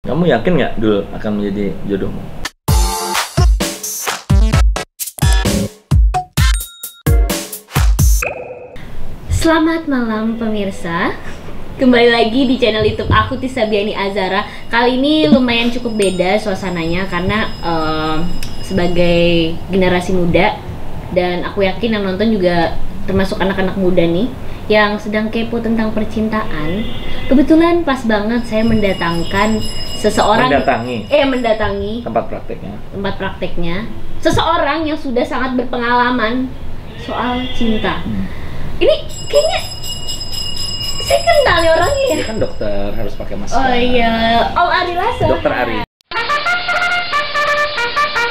Kamu yakin nggak Dul akan menjadi jodohmu? Selamat malam pemirsa. Kembali lagi di channel YouTube aku, Tisa Biani Azara. Kali ini lumayan cukup beda suasananya karena sebagai generasi muda, dan aku yakin yang nonton juga termasuk anak-anak muda nih yang sedang kepo tentang percintaan. Kebetulan pas banget saya mendatangkan seseorang mendatangi tempat prakteknya seseorang yang sudah sangat berpengalaman soal cinta. Ini kayaknya saya kenal nih orangnya ya. Dia kan dokter, harus pakai masker. Oh iya, Om Ari Lasso. Dokter Ari.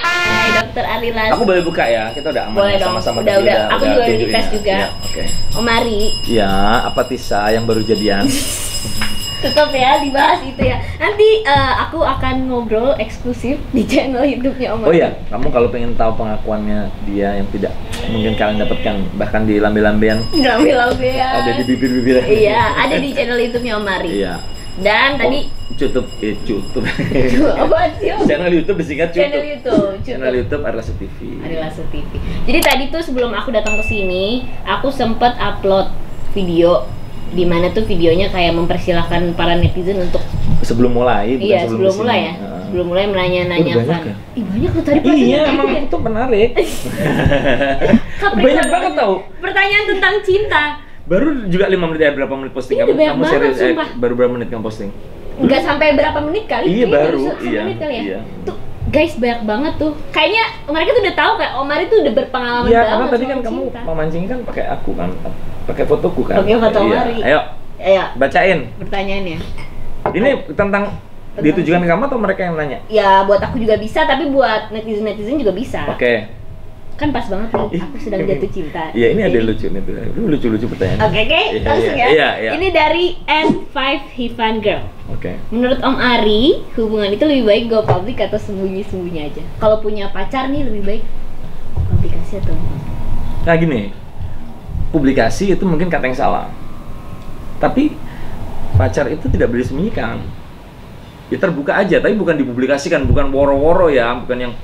Hai, Dokter Ari Lasso. Aku boleh buka ya? Kita udah aman. Boleh dong. Sama-sama Udah. Aku juga udah dites juga. Ya, oke. Om Ari. Ya, apa Tisa yang baru jadian? Tetap ya dibahas itu ya. Nanti aku akan ngobrol eksklusif di channel YouTube-nya Om Ari. Oh iya, kamu kalau pengen tahu pengakuannya dia yang tidak mungkin kalian dapatkan bahkan di lambe-lambean. Lambe-lambean. Ada di bibir-bibir. Iya, ada di channel YouTube-nya Om Ari. Iya. Dan tadi YouTube. Apaan sih? Channel YouTube disingkat YouTube. Channel YouTube Ari Lasso TV. Ari Lasso TV. Jadi tadi tuh sebelum aku datang ke sini, aku sempet upload video di mana tuh videonya kayak mempersilahkan para netizen untuk sebelum mulai. Iya, sebelum mulai ya. Sebelum mulai menanya-nanyakan. Ya? Banyak tuh tadi. Iya, emang itu menarik. Banyak banget tau. Pertanyaan tentang cinta. Baru juga 5 menit ya, berapa menit posting kamu? Kamu serius baru berapa menit kamu posting? Enggak sampai berapa menit kali? Iya, baru. Iya. Menit kali ya? Iya. Tuh, guys, banyak banget tuh. Kayaknya mereka tuh udah tahu kayak Om Ari tuh udah berpengalaman banget. Iya, karena tadi kan kamu memancing kan pakai aku kan, pakai fotoku kan. Pakai foto Om Ari. Ayo. Bacain. Pertanyaannya. Ini tentang ditujukan ke kamu atau mereka yang nanya? Ya, buat aku juga bisa, tapi buat netizen juga bisa. Oke. Kan pas banget nih, aku sedang jatuh cinta. Iya, ini ada lucu nih tuh. Lucu-lucu pertanyaan. Oke, langsung ya. Iya. Ini dari N5 Hivan Girl. Oke. Menurut Om Ari, hubungan itu lebih baik go public atau sembunyi-sembunyi aja? Kalau punya pacar nih lebih baik publikasi atau? Nah gini, publikasi itu mungkin kata yang salah. Tapi pacar itu tidak boleh disembunyikan. Ya terbuka aja, tapi bukan dipublikasikan, bukan woro-woro ya, bukan yang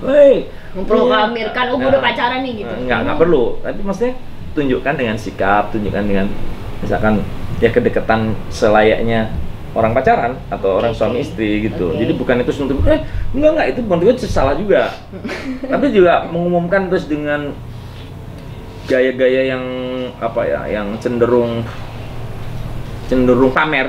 memproklamirkan, udah pacaran nih gitu. Nggak perlu. Tapi maksudnya tunjukkan dengan sikap, tunjukkan dengan misalkan ya kedekatan selayaknya orang pacaran atau orang suami istri gitu. Jadi bukan itu untuk enggak itu bukan itu salah juga. Tapi juga mengumumkan terus dengan gaya-gaya yang apa ya, yang cenderung pamer.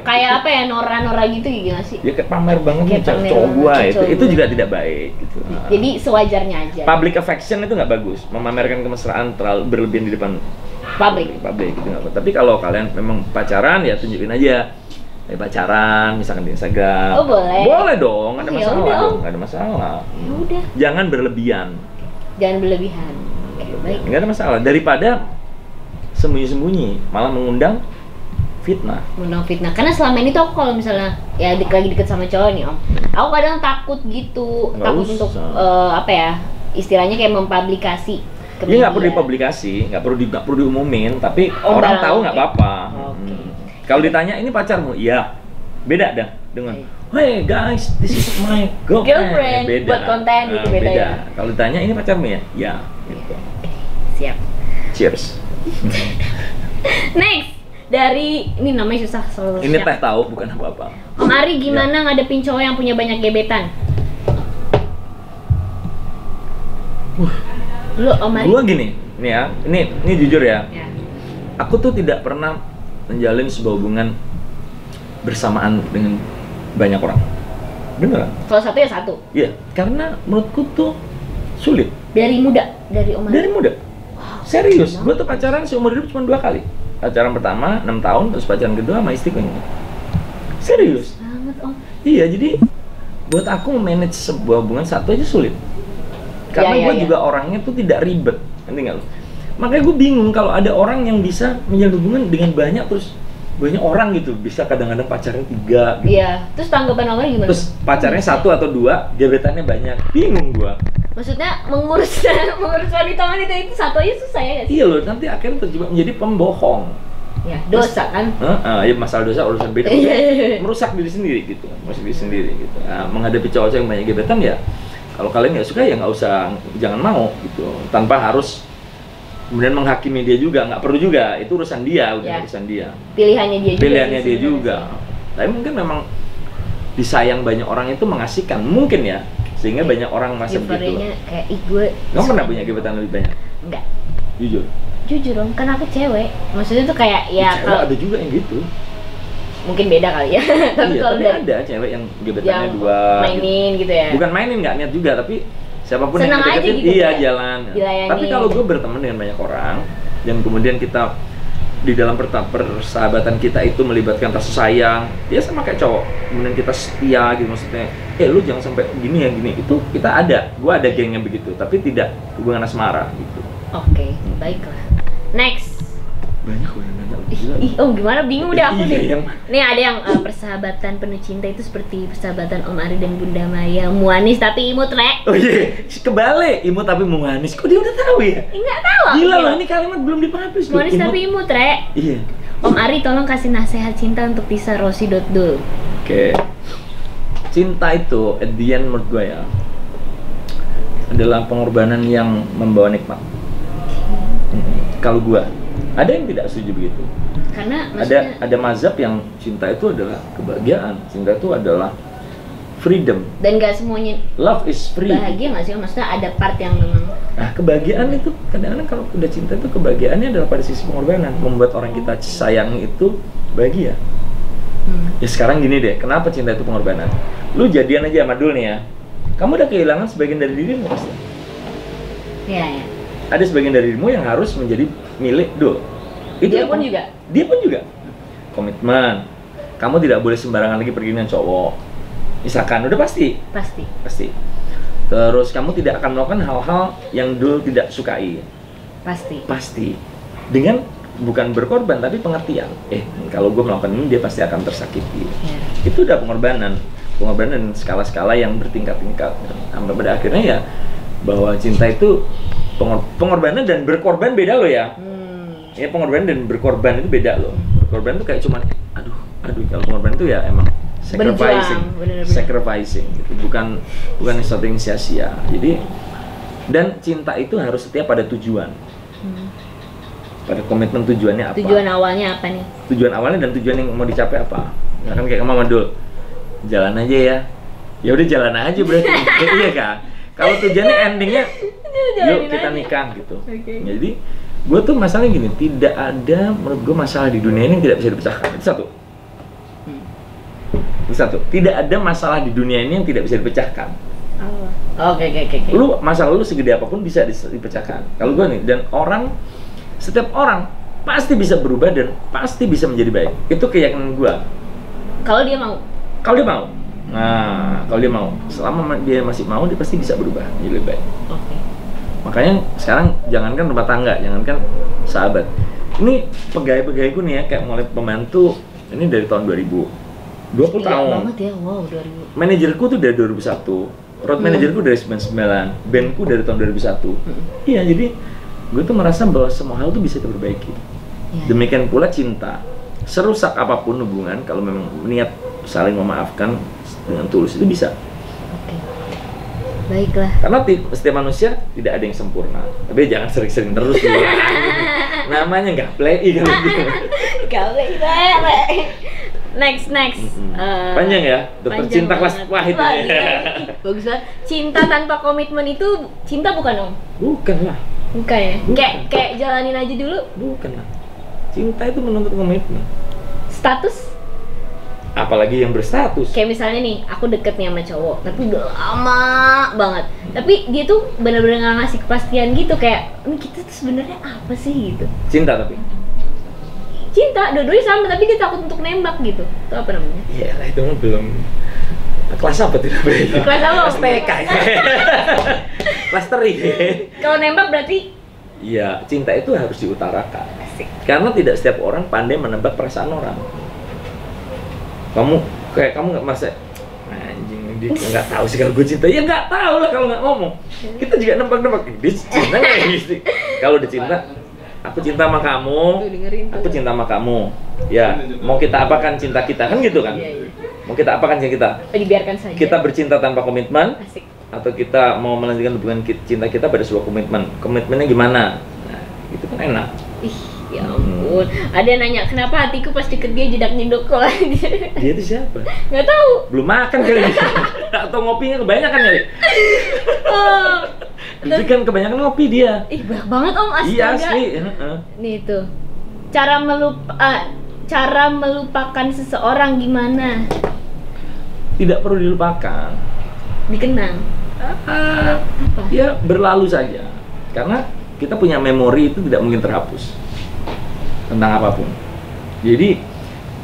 Kayak apa ya, Nora gitu gimana sih? Ya kayak pamer banget nih cowok gua itu juga tidak baik gitu. Jadi sewajarnya aja. Public affection itu nggak bagus, memamerkan kemesraan terlalu berlebihan di depan publik gitu nggak bagus. Tapi kalau kalian memang pacaran ya tunjukin aja. Pacaran misalkan di Instagram. Oh boleh. Boleh dong, nggak ada masalah dong, nggak ada masalah. Ya udah. Jangan berlebihan. Oke, baik. Nggak ada masalah. Daripada sembunyi-sembunyi, malah mengundang fitnah. Karena selama ini tuh aku kalau misalnya ya lagi deket sama cowok nih Om, aku kadang takut gitu, untuk apa ya, istilahnya kayak mempublikasi. Iya, nggak perlu dipublikasi, nggak perlu diumumin, tapi orang tahu nggak apa-apa. Kalau ditanya ini pacarmu, iya, beda dah dengan hey guys, this is my girlfriend. Beda. Buat konten gitu beda ya. Kalau ditanya ini pacarmu ya, ya. Gitu. Siap. Cheers. Next. Dari, ini namanya susah selalu. Ini teh tahu bukan apa-apa. Om Ari gimana ngadepin cowok yang punya banyak gebetan? Lu Om Ari? Gua gini, nih ya, ini jujur ya. Aku tuh tidak pernah menjalin sebuah hubungan bersamaan dengan banyak orang. Beneran? Kalau satu ya satu? Iya, karena menurutku tuh sulit. Dari muda? Dari Om Ari? Dari muda. Serius, gua tuh pacaran seumur hidup cuma 2 kali. Pacaran pertama 6 tahun, terus pacaran kedua sama istriku ini. Serius? Banget Om. Iya, jadi buat aku manage sebuah hubungan satu aja sulit. Karena gue juga orangnya tuh tidak ribet, ngerti nggak lo? Makanya gue bingung kalau ada orang yang bisa menjalin hubungan dengan banyak orang gitu, bisa kadang-kadang pacarnya 3 gitu. Iya, terus tanggapan Om Ari gimana? Terus pacarnya 1 atau 2, gebetannya banyak, bingung gue. Maksudnya mengurus wanita itu satu aja susah ya nggak sih? Iya loh, nanti akhirnya terjebak menjadi pembohong. Ya, dosa kan? Ya masalah dosa urusan beda. Merusak diri sendiri gitu, merusak diri sendiri gitu. Nah, menghadapi cowok yang banyak gebetan ya, kalau kalian nggak suka ya nggak usah, jangan mau gitu. Tanpa harus kemudian menghakimi dia juga, nggak perlu juga. Itu urusan dia, udah urusan dia. Pilihannya dia juga. Pilihannya dia juga. Tapi mungkin memang disayang banyak orang itu mengasihkan, mungkin ya, sehingga banyak orang masa begitu. Kayak gue. Kamu pernah punya gebetan lebih banyak? Enggak. Jujur dong, kan aku cewek. Maksudnya tuh kayak ya kalau ada juga yang gitu. Mungkin beda kali ya. Tapi kalau ada cewek yang gebetannya dua mainin gitu ya. Bukan mainin, nggak niat juga, tapi siapapun senang yang deketin gitu, iya jalan. Tapi kalau gue berteman dengan banyak orang dan kemudian kita di dalam persahabatan kita itu melibatkan rasa sayang, dia sama kayak cowok. Kemudian kita setia gitu, maksudnya, lu jangan sampai gini ya gini. Itu kita ada, gue ada geng yang begitu, tapi tidak hubungan asmara gitu. Oke, baiklah. Next. Banyak gue nanya. Gimana? Bingung udah aku nih. Yang... Nih ada yang persahabatan penuh cinta itu seperti persahabatan Om Ari dan Bunda Maya, muanis tapi imut, Rek. Oh iya, kebalik, imut tapi muanis. Kok dia udah tahu ya? Enggak tahu. Gila loh, ini kalimat belum dipublish. Muanis tapi imut, Rek. Iya. Om Ari tolong kasih nasihat cinta untuk Tisa Rosi.dul. Oke. Cinta itu at the end menurut gue ya adalah pengorbanan yang membawa nikmat. Kalau gue, ada yang tidak setuju begitu. Karena maksudnya ada mazhab yang cinta itu adalah kebahagiaan, cinta itu adalah freedom. Dan gak semuanya love is free. Bahagia nggak sih? Maksudnya ada part yang memang. Nah, kebahagiaan itu kadang-kadang kalau udah cinta itu kebahagiaannya adalah pada sisi pengorbanan, membuat orang kita sayang itu bahagia. Ya sekarang gini deh, kenapa cinta itu pengorbanan? Lu jadian aja sama Dul nih ya, kamu udah kehilangan sebagian dari dirimu pasti. Iya. Ada sebagian dari dirimu yang harus menjadi milik Dul. Itu dia pun juga. Dia pun juga. Komitmen. Kamu tidak boleh sembarangan lagi pergi dengan cowok. Misalkan, udah pasti. Pasti. Terus kamu tidak akan melakukan hal-hal yang Dul tidak sukai. Pasti. Dengan bukan berkorban tapi pengertian. Kalau gue melakukan ini dia pasti akan tersakiti. Itu udah pengorbanan skala-skala yang bertingkat-tingkat. Sampai pada akhirnya ya bahwa cinta itu pengorbanan dan berkorban beda loh ya. Ya pengorbanan dan berkorban itu beda loh. Berkorban itu kayak cuman aduh kalau pengorbanan itu ya emang sacrificing gitu. Bukan sesuatu yang sia-sia. Jadi dan cinta itu harus setia pada tujuan. Pada komitmen tujuannya apa? Tujuan awalnya apa nih? Tujuan awalnya dan tujuan yang mau dicapai apa? Ya kan kayak Mama Dul, jalan aja ya. Ya udah jalan aja berarti. Iya kan? Kalau tujuannya endingnya, yuk kita nikah gitu. Jadi gue tuh masalahnya gini, tidak ada menurut gue masalah di dunia ini yang tidak bisa dipecahkan. Itu satu. Tidak ada masalah di dunia ini yang tidak bisa dipecahkan. Oke. Masalah lu segede apapun bisa dipecahkan. Kalau gue nih, dan setiap orang pasti bisa berubah dan pasti bisa menjadi baik. Itu keyakinan gue. Kalau dia mau. Nah, kalau dia mau, selama dia masih mau, dia pasti bisa berubah jadi lebih baik. Makanya sekarang jangankan rumah tangga, jangankan sahabat. Ini pegawai-pegawaiku nih ya, kayak mulai pembantu ini dari tahun 20 tahun. Banget ya, wow 2000. Manajerku tuh dari 2001, road manajerku dari 99, bandku dari tahun 2001. Iya, jadi gue tuh merasa bahwa semua hal tuh bisa diperbaiki. Demikian pula cinta. Serusak apapun hubungan, kalau memang niat saling memaafkan dengan tulus itu bisa. Baiklah. Karena setiap manusia tidak ada yang sempurna. Tapi jangan sering-sering terus dulu. Namanya nggak play kalau gitu. Next. Panjang ya, dokter cinta kelas wahid. Bagus banget. Cinta tanpa komitmen itu cinta bukan, Om? Bukan lah. Bukan ya? Kayak jalanin aja dulu. Bukan lah. Cinta itu menuntut komitmen. Status? Apalagi yang berstatus. Kayak misalnya nih, aku deket nih sama cowok, tapi udah lama banget. Tapi dia tuh benar-benar nggak ngasih kepastian gitu, kayak ini kita tuh sebenarnya apa sih gitu. Cinta tapi. Cinta, dua-duanya sama, tapi dia takut untuk nembak gitu. Itu apa namanya? Iya lah, itu mah belum. Kelas apa tidak boleh? Kelas apa? Kelas TK. Kelas teri. Kalau nembak berarti? Iya, cinta itu harus diutarakan. Asik. Karena tidak setiap orang pandai menebak perasaan orang. Kamu nggak masa anjing dia nggak tahu sih kalau gue cinta, ya nggak tahu lah kalau nggak ngomong. Kita juga nebak-nebak dia cinta nggak gitu. Kalau udah cinta aku cinta sama kamu, Tuh, dengerin tuh. aku cinta sama kamu. Ya, mau kita apakan cinta kita kan gitu kan? Iya. Mau kita apakan cinta kita? Dibiarkan saja. Kita bercinta tanpa komitmen, Asik. atau kita mau melanjutkan hubungan cinta kita pada sebuah komitmen. Komitmennya gimana? Nah, itu kan enak. Ih, ya ampun. Ada yang nanya, kenapa hatiku pas deket dia jedak-jedok kok aja? Dia itu siapa? Nggak tahu. Belum makan kali. Atau ngopinya kebanyakan kali. Oh. Jadi kan kebanyakan ngopi dia. Ih, banyak banget Om, astaga. Iya asli. Nih tuh. Cara melupakan seseorang gimana? Tidak perlu dilupakan. Dikenang. Ya berlalu saja. Karena kita punya memori itu tidak mungkin terhapus tentang apapun. Jadi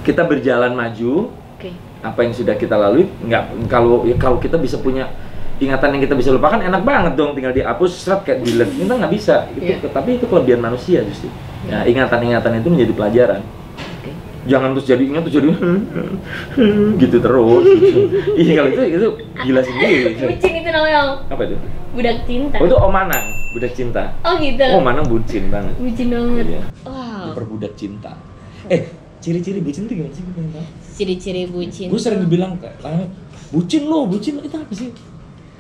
kita berjalan maju. Oke. Apa yang sudah kita lalui, kalau kita bisa punya ingatan yang kita bisa lupakan, enak banget dong, tinggal dihapus seret kayak delete. Kita nggak bisa. Tapi itu kelebihan manusia justru. Ya, ingatan-ingatan itu menjadi pelajaran. Jangan terus jadi ingat terus jadi gitu terus. Iya kalau itu gila sendiri. Bucin itu namanya Om. Apa itu? Budak cinta. Oh itu Om Manang, budak cinta. Oh gitu. Oh Manang bucin banget. Bucin banget. Iya. Wow. Perbudak cinta. Ciri-ciri bucin itu gimana sih? Gue pengen tahu. Ciri-ciri bucin. Gue sering dibilang bucin lo itu apa sih?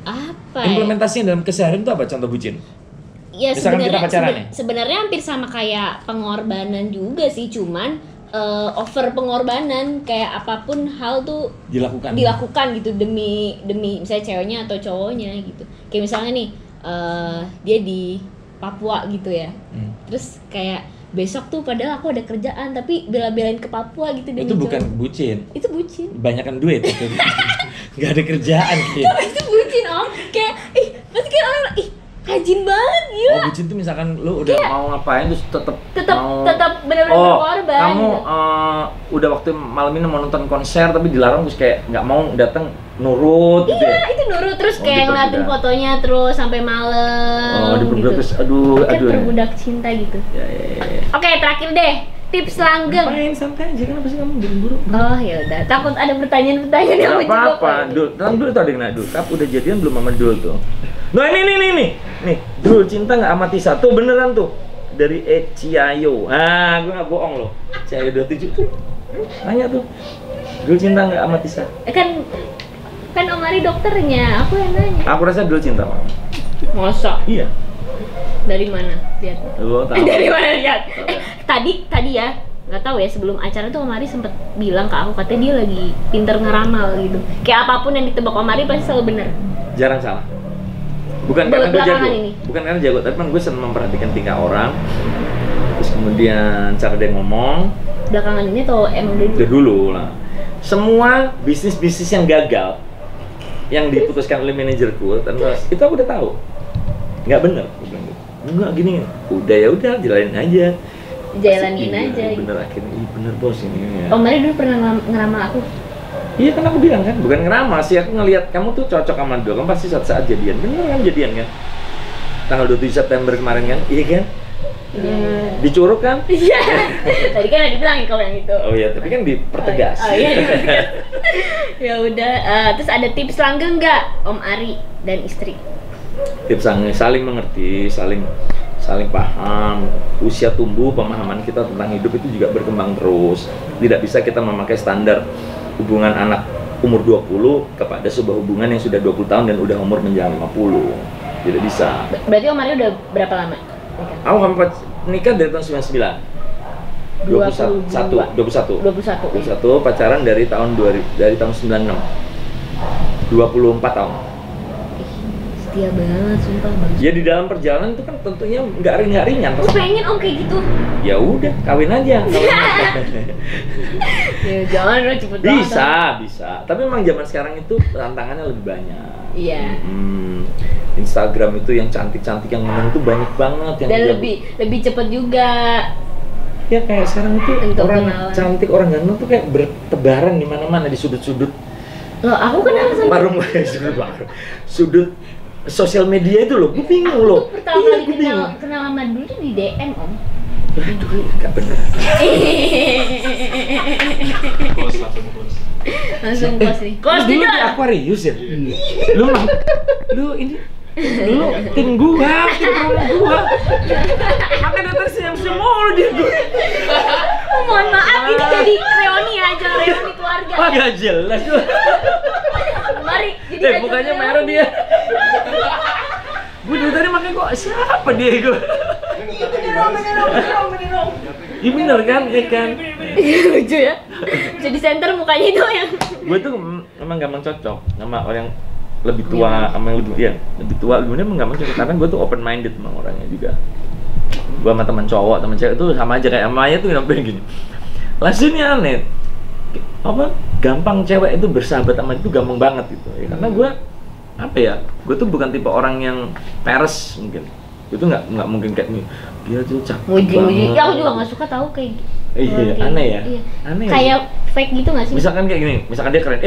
Apa? Ya? Implementasinya dalam keseharian itu apa contoh bucin? Ya Misalkan kita pacaran ya? sebenarnya hampir sama kayak pengorbanan juga sih, cuman over pengorbanan, kayak apapun hal tuh dilakukan gitu demi misalnya ceweknya atau cowoknya gitu. Kayak misalnya nih dia di Papua gitu ya. Terus kayak besok tuh padahal aku ada kerjaan tapi bela-belain ke Papua gitu demi itu bukan cowok. bucin. Itu bucin. Banyakan duit itu. Nggak ada kerjaan gitu. Itu bucin Om. Kayak pasti kayak orang rajin banget gila. Oh bucin tuh misalkan lu udah mau ngapain terus tetap benar-benar berkorban. Kamu gitu. Udah waktu malam ini mau nonton konser tapi dilarang terus kayak nggak mau datang nurut gitu ya? Itu nurut terus kayak ngeliatin fotonya terus sampai malam. Diperbudak gitu. terus aduh. Perbudak cinta gitu. Ya. Oke, terakhir deh. Tips langgeng. Main santai aja, kenapa sih kamu buru-buru? Oh ya udah, takut ada pertanyaan-pertanyaan yang Gak apa-apa, Dul. Dul tuh ada yang nak Dul. Kap udah jadian belum sama Dul tuh. Nah ini. Nih, Dul cinta nggak sama Tisa tuh beneran tuh. Dari Ciayo. Gue nggak bohong loh. Ciayo 27 tuh. Nanya tuh. Dul cinta nggak sama Tisa? Kan Om Ari dokternya, aku yang nanya. Aku rasa Dul cinta sama. Masa? Iya. Dari mana? Lihat. Lo tahu. Dari mana lihat? Tadi ya, nggak tahu ya, sebelum acara tuh Om Ari sempet bilang ke aku, katanya dia lagi pinter ngeramal gitu. Kayak apapun yang ditebak Om Ari pasti selalu benar. Jarang salah. Bukan karena gue jago. Ini. Bukan karena jago, tapi memang gue senang memperhatikan tingkah orang. Terus kemudian cara dia ngomong. Belakangan ini atau emang Udah dulu lah. Semua bisnis yang gagal yang diputuskan oleh manajerku, itu aku udah tahu. Nggak bener. Enggak gini. Udah ya udah jalanin aja. Jalanin aja. Bener akhirnya. Bener bos ini. Ya. Om Ari dulu pernah ngeramal aku. Iya kan aku bilang kan, bukan ngeramal sih, aku ngelihat kamu tuh cocok sama Dul, kamu pasti suatu saat jadian. Bener kan jadian kan? Tanggal 27 September kemarin kan? Iya kan? Dicuruk kan? Iya. Tadi kan ada bilangin kalau yang itu. Oh iya, tapi kan dipertegas. Oh iya. Ya udah, terus ada tips langgeng nggak Om Ari dan istri? Tips langgeng, saling mengerti, saling paham. Usia tumbuh, pemahaman kita tentang hidup itu juga berkembang terus. Tidak bisa kita memakai standar hubungan anak umur 20 kepada sebuah hubungan yang sudah 20 tahun dan udah umur menjelang 50. Tidak bisa. Berarti Om Ari udah berapa lama? Aku hampir nikah dari tahun 99. 21 pacaran dari tahun 96. 24 tahun. Setia banget, sumpah banget. Ya di dalam perjalanan itu kan tentunya nggak ringan. Aku pengen Om kayak gitu. Ya udah, kawin aja. Ya jangan lo cepet banget. Bisa. Tapi memang zaman sekarang itu tantangannya lebih banyak. Iya. Instagram itu yang cantik-cantik yang menang itu banyak banget yang dan lebih cepet juga. Ya kayak sekarang itu untuk orang kenalan. Cantik, orang ganteng tuh kayak bertebaran di mana-mana di sudut-sudut. Loh, aku kenal sama sudut sosial media itu loh. Gue bingung loh. Aku pertama kali kenal sama dulu tuh di DM Om. Aduh, gak bener. Langsung kos nih. Kos dulu di Aquarius ya? Lu ini Lu tim gua, tim promo gua. Makanya datang siang-siang mulu dia gua. Mohon maaf, ini jadi reuni aja, reuni keluarga. Wah, gak jelas gua. Mari, jadi Bukannya merah dia. Gue dari tadi makanya kok siapa dia gua? Iya bener kan, ya kan. Lucu ya. Jadi center mukanya itu yang. Gue tuh emang gampang cocok sama orang yang lebih tua, sama yang lebih tua. Gue emang gampang cocok karena gue tuh open minded sama orangnya juga. Gue sama teman cowok, teman cewek itu sama aja kayak Maya tuh sampai gini. Langsungnya aneh. Apa? Gampang cewek itu bersahabat sama itu gampang banget gitu. Ya, karena gue apa ya? Gue tuh bukan tipe orang yang peres mungkin. Itu nggak mungkin kayak nih. Dia tuh cakep Muji-muji. Ya aku juga nggak suka tahu kayak. Iya, aneh ya. Iya. Aneh. Kayak fake gitu nggak sih? Misalkan kayak gini, misalkan dia keren,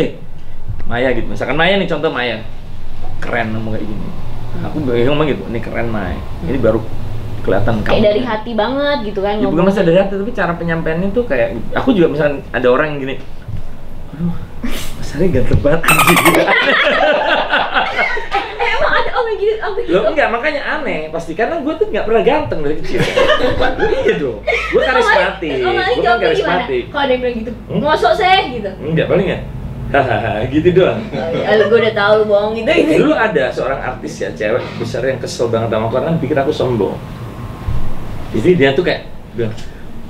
Maya gitu. Misalkan Maya nih, contoh Maya keren ngomong kayak gini. Aku ngomong gitu, ini keren Maya. Ini baru kelihatan kayak dari hati banget gitu kan. Ya, bukan masalah dari hati, tapi cara penyampaiannya tuh kayak aku juga misalkan ada orang yang gini. Aduh, Mas Ari ganteng banget anjing gitu. Emang ada om yang gitu, Loh enggak, makanya aneh pasti karena gue tuh nggak pernah ganteng dari kecil. Iya dong, gue karismatik. Gue kan karismatik. Kalau ada yang bilang gitu, ngosok seh gitu. Enggak, paling ya. Hahaha, gitu doang. Gue udah tahu lu bohong gitu. Dulu ada seorang artis ya, cewek besar yang kesel banget sama aku karena pikir aku sombong. Jadi dia tuh kayak bilang,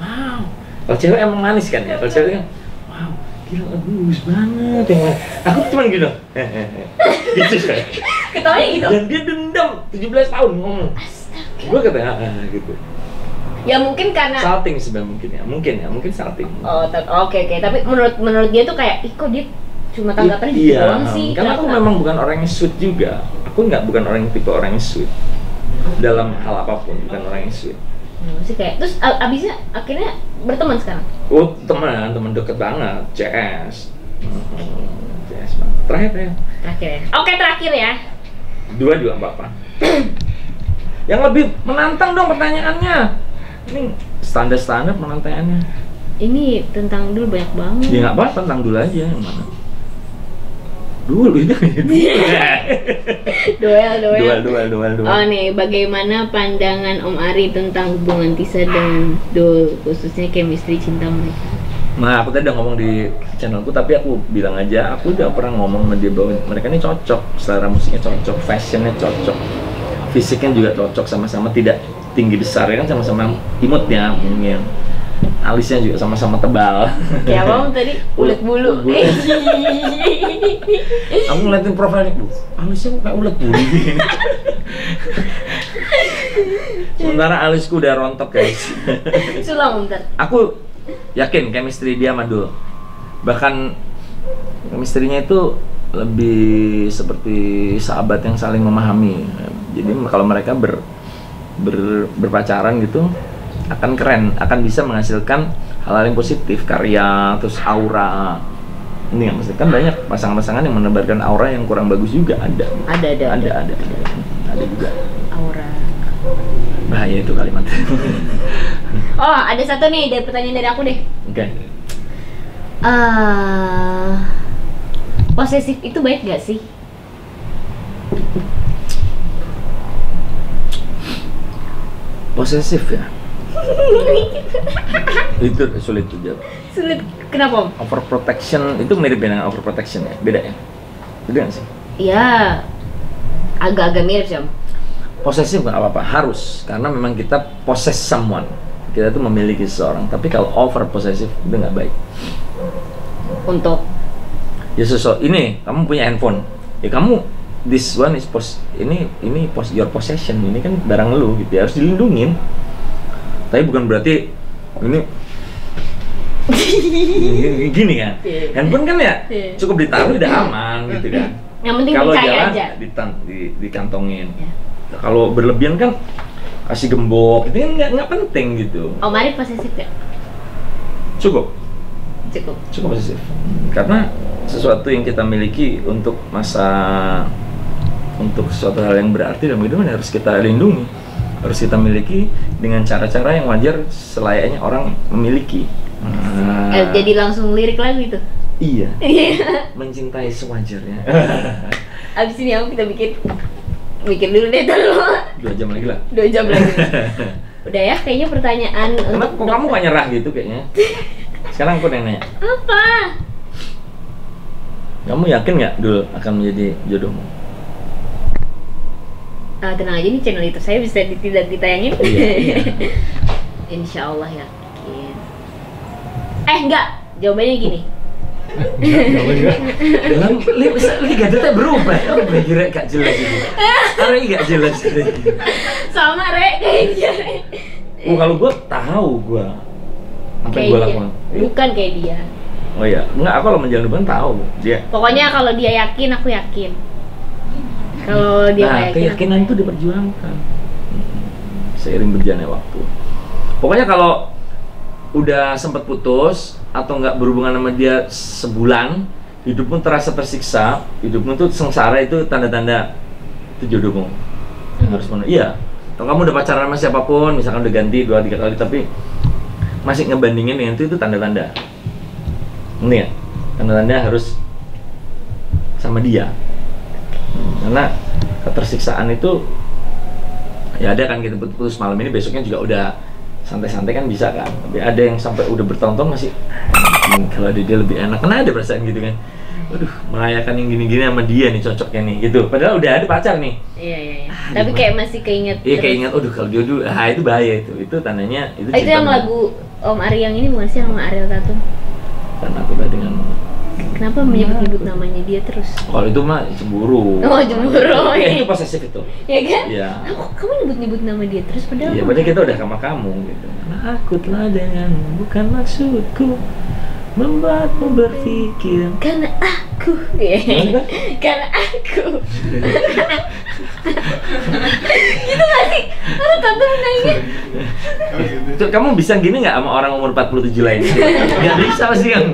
wow, kalau cewek emang manis kan ya, kalau cewek kan, wow, gila bagus banget yang mana. Aku cuma gitu, gitu kan. Ketawanya gitu. Dan dia dendam 17 tahun ngomong. Gue kata, gitu. Ya mungkin karena salting sebenarnya mungkin salting. Oh, oke. Tapi menurut dia tuh kayak, ih kok dia cuma tanggapannya gitu doang sih. Karena aku memang bukan orang yang sweet juga. Aku bukan orang yang tipe orang yang sweet. Dalam hal apapun bukan orang yang sweet. Sih kayak terus abisnya akhirnya berteman sekarang. Oh, teman deket banget, CS. CS banget. Terakhir ya. Oke, terakhir ya. Dua juga apa-apa. Yang lebih menantang dong pertanyaannya. Ini standar pertanyaannya. Ini tentang dulu banyak banget. Ya nggak apa-apa, tentang dulu aja yang mana. Dulu itu. Duel. Oh nih, bagaimana pandangan Om Ari tentang hubungan Tisa dan Dul, khususnya chemistry cinta mereka? Nah, aku tadi udah ngomong di channelku, tapi aku bilang aja, aku udah pernah ngomong sama dia bahwa mereka ini cocok, selera musiknya cocok, fashionnya cocok, fisiknya juga cocok, sama-sama tidak tinggi besar ya kan, sama-sama imutnya mungkin. Alisnya juga sama-sama tebal. Kayak apa tadi? Ulet bulu. Aku ngeliatin profilnya, alisnya kok kayak ulet bulu gini. Sementara alisku udah rontok guys. Sulam bentar. Aku yakin chemistry dia sama Dul. Bahkan chemistry-nya itu lebih seperti sahabat yang saling memahami. Jadi kalau mereka berpacaran gitu akan keren, akan bisa menghasilkan hal-hal yang positif, karya, terus aura. Ini yang mesti kan banyak pasangan-pasangan yang menebarkan aura yang kurang bagus juga ada juga aura. Bahaya itu kalimat. Oh, ada satu nih dari pertanyaan dari aku deh. Oke. Posesif itu baik gak sih? Posesif ya? Itu sulit dijawab. Sulit, kenapa Om? Overprotection itu mirip dengan overprotection ya? Beda ya? Beda nggak sih? Iya, agak-agak mirip sih Om. Posesif nggak apa-apa, harus. Karena memang kita possess someone. Kita tuh memiliki seseorang. Tapi kalau over possessive itu nggak baik. Untuk? Ya ini, kamu punya handphone. Ya kamu, this one is your possession. Ini kan barang lu gitu ya, harus dilindungin. Tapi bukan berarti ini gini kan. Handphone kan ya cukup ditaruh udah aman gitu kan. Yang penting kalau percaya jalan aja. Dikantongin. Kalau berlebihan kan kasih gembok, itu kan nggak penting gitu. Om Ari posesif gak? Cukup posesif. Karena sesuatu yang kita miliki untuk sesuatu hal yang berarti dalam kehidupan harus kita lindungi, harus kita miliki dengan cara-cara yang wajar selayaknya orang memiliki. Jadi langsung lirik lagu itu? Iya. Mencintai sewajarnya. Abis ini aku kita bikin mikir dulu deh dulu. 2 jam lagi lah. 2 jam lagi. Udah ya, kayaknya pertanyaan Kenapa kok kamu gak nyerah gitu kayaknya? Sekarang aku yang nanya. Apa? Kamu yakin nggak Dul akan menjadi jodohmu? Tenang aja nih, channel itu saya bisa tidak ditayangin. Iya. Insya Allah yakin. Enggak, jawabannya gini. Dalam liga data berubah. Oh, kira gak jelas gitu. Hari gak jelas. Sama Re kayaknya. Kalau gue tahu gue apa yang gue lakukan. Bukan kayak dia. Oh iya, enggak, aku kalau menjalin hubungan tahu dia. Pokoknya kalau dia yakin, aku yakin. Kalau dia Nah, yakin, keyakinan itu diperjuangkan seiring berjalannya waktu. Pokoknya kalau udah sempat putus atau nggak berhubungan sama dia sebulan, hidupmu terasa tersiksa, hidupmu tuh sengsara, itu tanda-tanda itu jodohmu. Harus iya. Kalau kamu udah pacaran sama siapapun, misalkan udah ganti 2-3 kali, tapi masih ngebandingin dengan itu tanda-tanda. Ini ya, tanda-tanda harus sama dia. Karena ketersiksaan itu ya ada kan, kita putus malam ini, besoknya juga udah santai-santai kan bisa kan. Tapi ada yang sampai udah bertahun-tahun masih kalau ada dia lebih enak. Karena ada perasaan gitu kan. Aduh, merayakan yang gini-gini sama dia nih, cocoknya nih gitu. Padahal udah ada pacar nih. Iya. Tapi kayak masih keinget. Iya, keinget. Aduh, kalau dia dulu, itu bahaya itu. Itu tandanya itu. Itu yang lagu Om Ari yang ini bukan sih, sama Ariel Tatum? Karena aku udah dengan. Kenapa menyebut-nyebut namanya dia terus? Kalau itu mah cemburu. Oh, cemburu. Itu posesif itu. Ya kan? Iya. Kamu nyebut-nyebut nama dia terus padahal. Iya, padahal kita udah sama kamu gitu. Nah, aku telah denganmu, bukan maksudku membuatmu berpikir. Karena aku. Karena aku. Gitu gak sih? Harus tante menanya. Kamu bisa gini nggak sama orang umur 47 lain? Nggak bisa pasti kamu.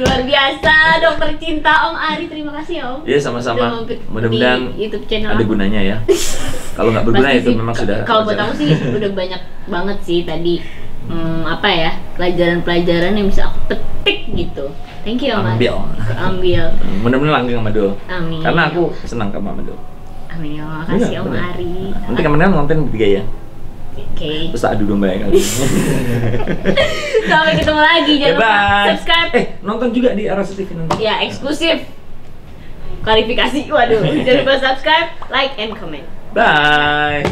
Luar biasa, dokter cinta Om Ari, terima kasih ya Om. Iya, sama-sama. Mudah-mudahan YouTube channel ada gunanya ya. Kalau nggak berguna itu sih, memang sudah. Kalau buat aku sih udah banyak banget sih tadi apa ya, pelajaran-pelajaran yang bisa aku petik gitu. Thank you Om Ari. Ambil. Mudah-mudahan langgeng sama Do. Amin. Karena aku senang sama Do. Amin ya, makasih Om Ari. Nanti kemarin nonton bertiga ya. Oke. Terus adu domba ya kali. Sampai ketemu lagi, jangan lupa subscribe. Nonton juga di Arasa TV nanti. Ya, eksklusif. Klarifikasi, waduh. Jangan lupa subscribe, like, and comment. Bye.